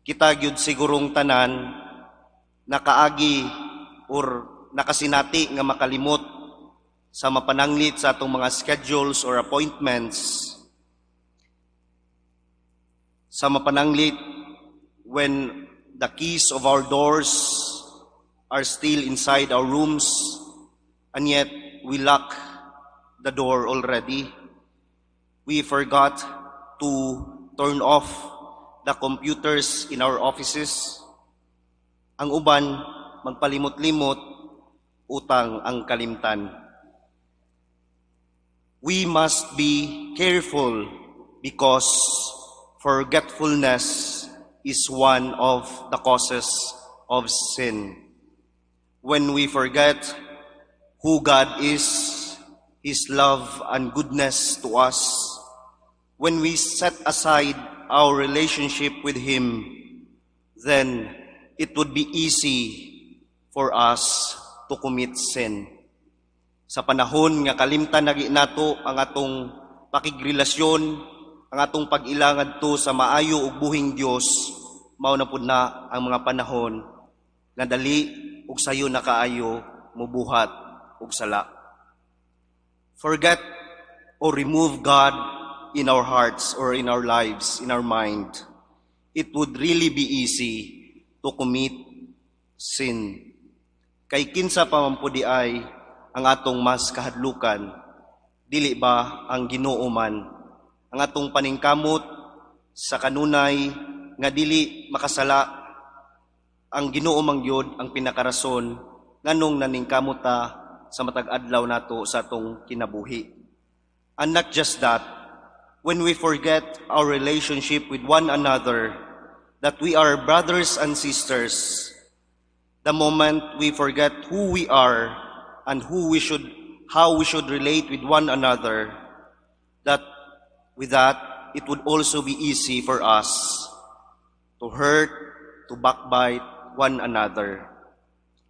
kita gyud sigurong tanan nakaagi or nakasinati nga makalimot sa mapananglit sa atong mga schedules or appointments, sa mapananglit when the keys of our doors are still inside our rooms and yet we lock the door already. We forgot to turn off the computers in our offices. Ang uban, magpalimot-limot, utang ang kalimtan. We must be careful because forgetfulness is one of the causes of sin. When we forget who God is, His love and goodness to us, when we set aside our relationship with Him, then it would be easy for us to commit sin. Sa panahon nga kalimtan nagi nato ang atong pakigrelasyon, ang atong pag-ilangad to sa maayo ug buhing Dios, mao na pud na ang mga panahon nga dali ug sayo na kaayo mubuhat ug sala. Forget or remove God in our hearts or in our lives, in our mind. It would really be easy to commit sin. Kay kinsa pa man pudi ay ang atong mas kahadlukan, dili ba ang Ginoo man, ang atong paningkamot sa kanunay nga dili makasala, ang Ginoo man gyud ang pinakarason nganong naningkamot ta sa matag adlaw nato sa atong kinabuhi. And not just that, when we forget our relationship with one another, that we are brothers and sisters, the moment we forget who we are and how we should relate with one another, that with that, it would also be easy for us to hurt, to backbite one another.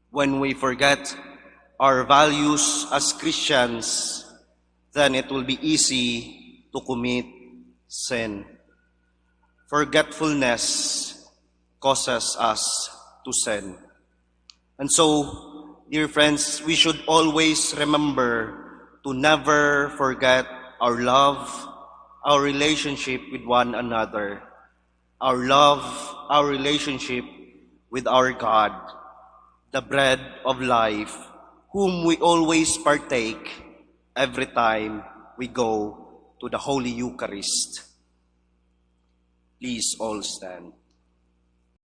When we forget our values as Christians, then it will be easy to commit sin. Forgetfulness causes us to sin. And so, dear friends, we should always remember to never forget our love, our relationship with one another, our love, our relationship with our God, the bread of life, whom we always partake every time we go to the Holy Eucharist. Please all stand.